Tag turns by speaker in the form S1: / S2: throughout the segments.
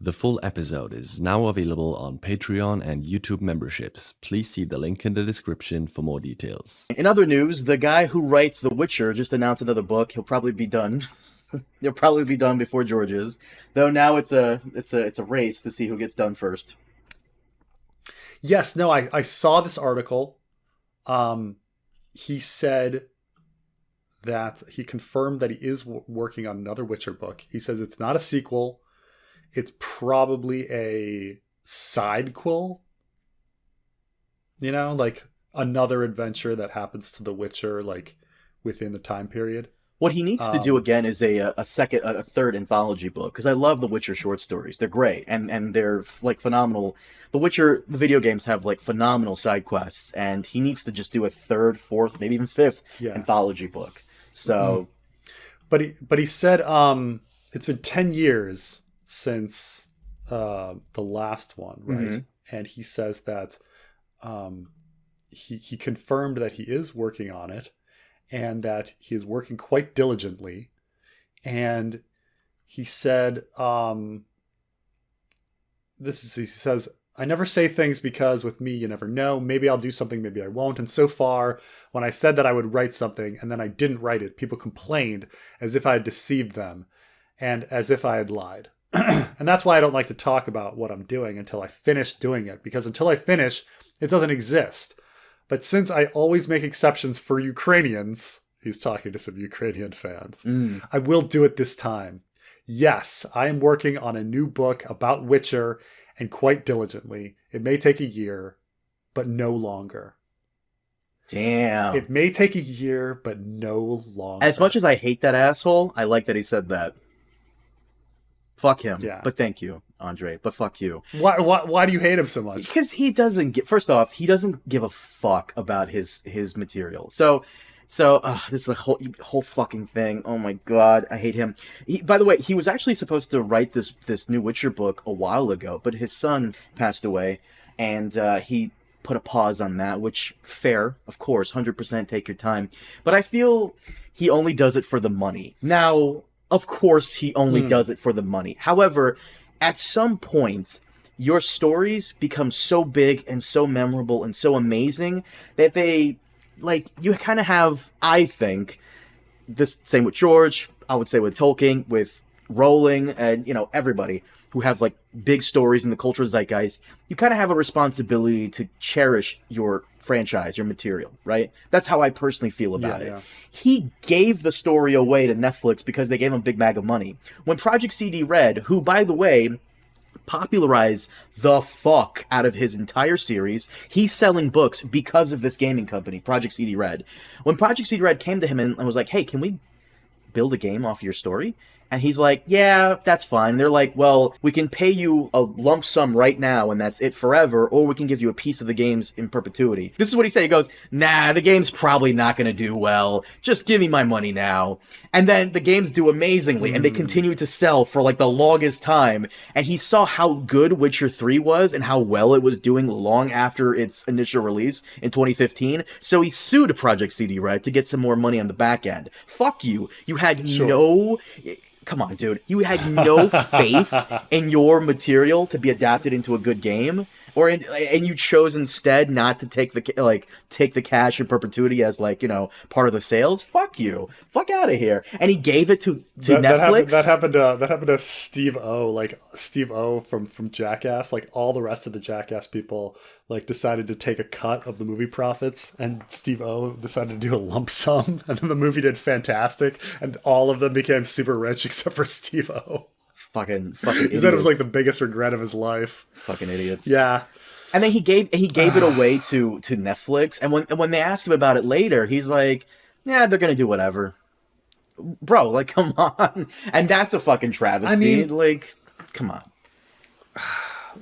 S1: The full episode is now available on Patreon and YouTube memberships. Please see the link in the description for more details.
S2: In other news, the guy who writes The Witcher just announced another book. He'll probably be done. He'll probably be done before George is. Though now it's a race to see who gets done first.
S3: Yes, no, I saw this article. He said that he confirmed that he is working on another Witcher book. He says it's not a sequel. It's probably a sidequel. You know, like another adventure that happens to The Witcher, like within the time period.
S2: What he needs to do again is a third anthology book, because I love The Witcher short stories. They're great and they're like phenomenal. The Witcher, the video games have like phenomenal side quests, and he needs to just do a third, fourth, maybe even fifth anthology book. So,
S3: but he said it's been 10 years since the last one, right? Mm-hmm. And he says that he confirmed that he is working on it, and that he is working quite diligently. And he said, he says, I never say things because with me, you never know. Maybe I'll do something, maybe I won't. And so far, when I said that I would write something and then I didn't write it, people complained as if I had deceived them and as if I had lied. And that's why I don't like to talk about what I'm doing until I finish doing it, because until I finish, it doesn't exist. But since I always make exceptions for Ukrainians, he's talking to some Ukrainian fans, I will do it this time. Yes, I am working on a new book about Witcher, and quite diligently. It may take a year, but no longer.
S2: Damn.
S3: It may take a year, but no longer.
S2: As much as I hate that asshole, I like that he said that. Fuck him.
S3: Yeah.
S2: But thank you, Andre. But fuck you.
S3: Why do you hate him so much?
S2: Because he doesn't first off, he doesn't give a fuck about his material. So this is a whole fucking thing. Oh my god, I hate him. By the way, he was actually supposed to write this new Witcher book a while ago, but his son passed away, and he put a pause on that, which, fair, of course, 100% take your time. But I feel he only does it for the money. Now, of course, he only does it for the money. However, at some point, your stories become so big and so memorable and so amazing that you kind of have, I think, this same with George, I would say with Tolkien, with Rowling, and, everybody who have, big stories in the cultural zeitgeist, you kind of have a responsibility to cherish your franchise, your material, right? That's how I personally feel about it. Yeah. He gave the story away to Netflix because they gave him a big bag of money. When Project CD Red, who, by the way, popularize the fuck out of his entire series. He's selling books because of this gaming company, Project CD Red. When Project CD Red came to him and was like, hey, can we build a game off your story? And he's like, yeah, that's fine. They're like, well, we can pay you a lump sum right now and that's it forever, or we can give you a piece of the games in perpetuity. This is what he said. He goes, nah, the game's probably not going to do well. Just give me my money now. And then the games do amazingly, and they continue to sell for the longest time. And he saw how good Witcher 3 was and how well it was doing long after its initial release in 2015. So he sued Project CD Red to get some more money on the back end. Fuck you. You had no... Come on, dude. You had no faith in your material to be adapted into a good game, and you chose instead not to take the cash in perpetuity as part of the sales. Fuck you. Fuck out of here. And he gave it to Netflix.
S3: That happened to Steve O. Steve O from Jackass. All the rest of the Jackass people decided to take a cut of the movie profits, and Steve O decided to do a lump sum, and then the movie did fantastic, and all of them became super rich except for Steve O.
S2: Fucking idiots.
S3: He said it was the biggest regret of his life.
S2: Fucking idiots.
S3: Yeah.
S2: And then he gave it away to Netflix, and when they asked him about it later, he's like, yeah, they're gonna do whatever. Bro, come on. And that's a fucking travesty. I mean, come on.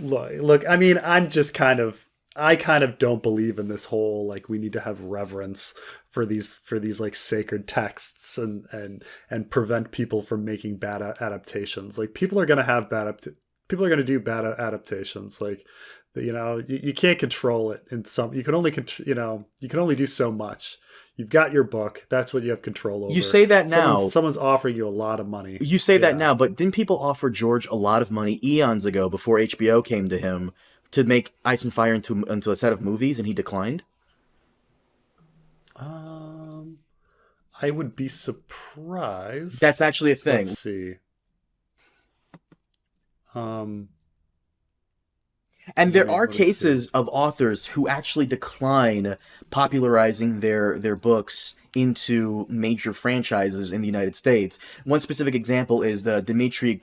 S3: Look, I mean, I kind of don't believe in this whole we need to have reverence for these sacred texts and prevent people from making bad adaptations. People are going to have bad people are going to do bad adaptations. Like, you can't control it in some. You can only you can only do so much. You've got your book. That's what you have control over.
S2: You say that now.
S3: Someone's offering you a lot of money.
S2: You say that now, but didn't people offer George a lot of money eons ago before HBO came to him to make Ice and Fire into a set of movies, and he declined?
S3: I would be surprised.
S2: That's actually a thing.
S3: Let's see.
S2: And there are cases of authors who actually decline popularizing their books into major franchises in the United States. One specific example is Dmitry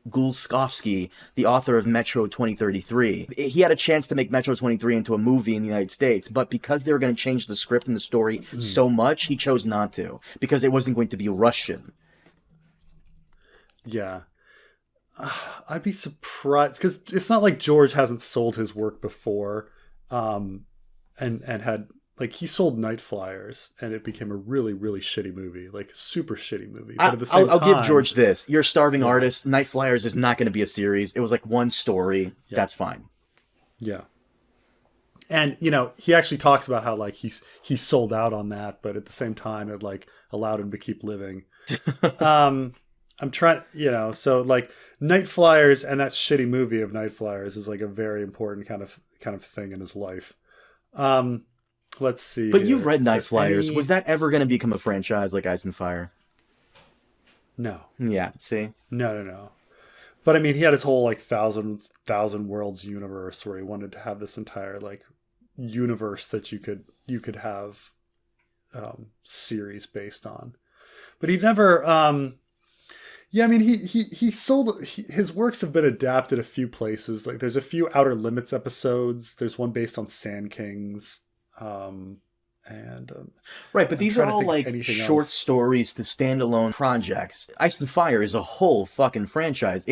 S2: Gulskovsky, the author of Metro 2033. He had a chance to make Metro 23 into a movie in the United States, but because they were going to change the script and the story so much, he chose not to, because it wasn't going to be Russian.
S3: Yeah. I'd be surprised, because it's not like George hasn't sold his work before, and had, like, he sold Night Flyers, and it became a really, really shitty movie, like a super shitty movie. But at the same time,
S2: I'll give George this: you're a starving artist. Night Flyers is not going to be a series. It was like one story. Yeah. That's fine. Yeah.
S3: And he actually talks about how, like, he sold out on that, but at the same time, it, like, allowed him to keep living. I'm trying, so, like, Night Flyers and that shitty movie of Night Flyers is, like, a very important kind of thing in his life. Let's see.
S2: But you've read Night Flyers. Was that ever going to become a franchise like Ice and Fire?
S3: No.
S2: Yeah. See.
S3: No. But I mean, he had his whole, like, thousand worlds universe where he wanted to have this entire, like, universe that you could have series based on. But he never. Yeah, I mean, he sold his works have been adapted a few places. Like, there's a few Outer Limits episodes. There's one based on Sand Kings,
S2: right. But these are all like short stories to standalone projects. Ice and Fire is a whole fucking franchise.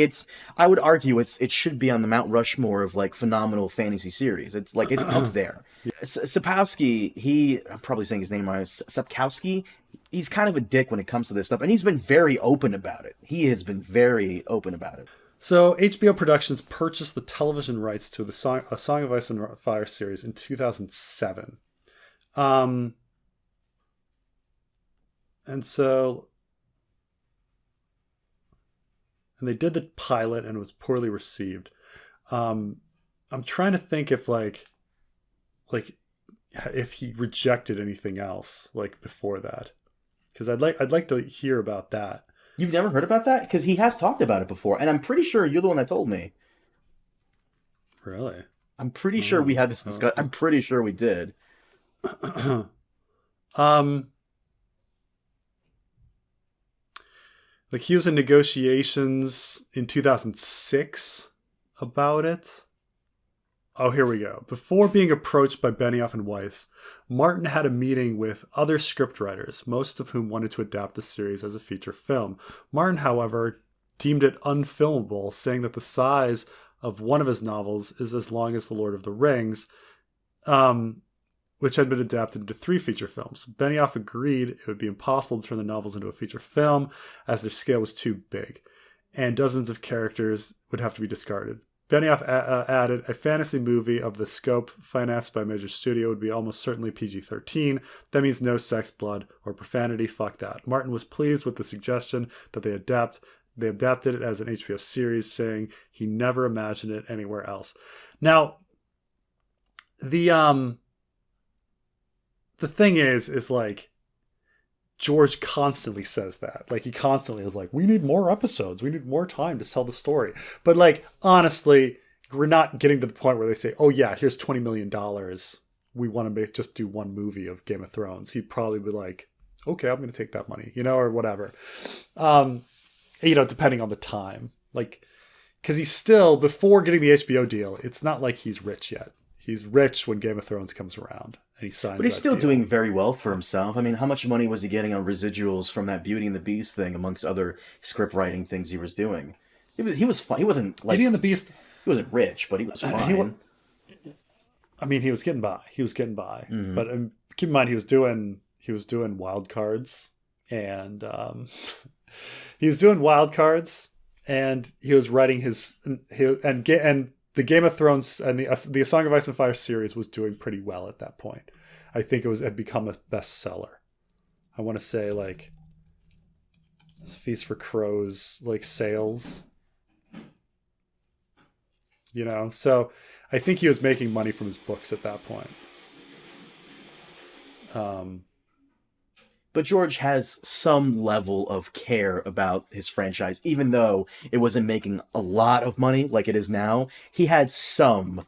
S2: I would argue it should be on the Mount Rushmore of, like, phenomenal fantasy series. It's like it's up there. Sapkowski, I'm probably saying his name right. Sapkowski. He's kind of a dick when it comes to this stuff, and he's been very open about it. He has been very open about it.
S3: So HBO Productions purchased the television rights to a Song of Ice and Fire series in 2007. And they did the pilot, and it was poorly received. I'm trying to think if if he rejected anything else, like, before that, because I'd like to hear about that.
S2: You've never heard about that? Because he has talked about it before, and I'm pretty sure you're the one that told me.
S3: Really?
S2: I'm pretty sure we had this discussion. I'm pretty sure we did.
S3: Like, he was in negotiations in 2006 about it. Oh, here we go. Before being approached by Benioff and Weiss, Martin had a meeting with other scriptwriters, most of whom wanted to adapt the series as a feature film. Martin, however, deemed it unfilmable, saying that the size of one of his novels is as long as The Lord of the Rings, which had been adapted into 3 feature films. Benioff agreed it would be impossible to turn the novels into a feature film, as their scale was too big, and dozens of characters would have to be discarded. Benioff added, a fantasy movie of the scope financed by a major studio would be almost certainly PG-13. That means no sex, blood, or profanity. Fuck that. Martin was pleased with the suggestion that they adapted it as an HBO series, saying he never imagined it anywhere else. Now, the thing is like, George constantly says that. Like, he constantly is like, we need more episodes. We need more time to tell the story. But, like, honestly, we're not getting to the point where they say, oh, yeah, here's $20 million. We want to just do one movie of Game of Thrones. He'd probably be like, okay, I'm going to take that money, or whatever. Depending on the time. Like, because he's still, before getting the HBO deal, it's not like he's rich yet. He's rich when Game of Thrones comes around. And he signs.
S2: But he's still
S3: deal.
S2: Doing very well for himself. I mean, how much money was he getting on residuals from that Beauty and the Beast thing, amongst other script writing things he was doing? He was fine. He wasn't like
S3: Beauty and the Beast.
S2: He wasn't rich, but he was fine.
S3: He was getting by.
S2: Mm-hmm.
S3: But keep in mind, he was doing wild cards, and he was doing wild cards, and he was writing and the Game of Thrones and the A Song of Ice and Fire series was doing pretty well at that point. I think it had become a bestseller. I want to say like Feast for Crows like sales, you know. So I think he was making money from his books at that point.
S2: But George has some level of care about his franchise, even though it wasn't making a lot of money like it is now. He had some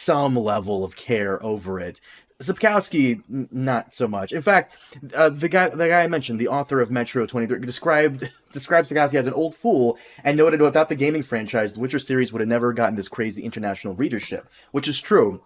S2: level of care over it. Sapkowski, not so much. In fact, the guy I mentioned, the author of Metro 23, described Sapkowski as an old fool and noted without the gaming franchise, the Witcher series would have never gotten this crazy international readership, which is true.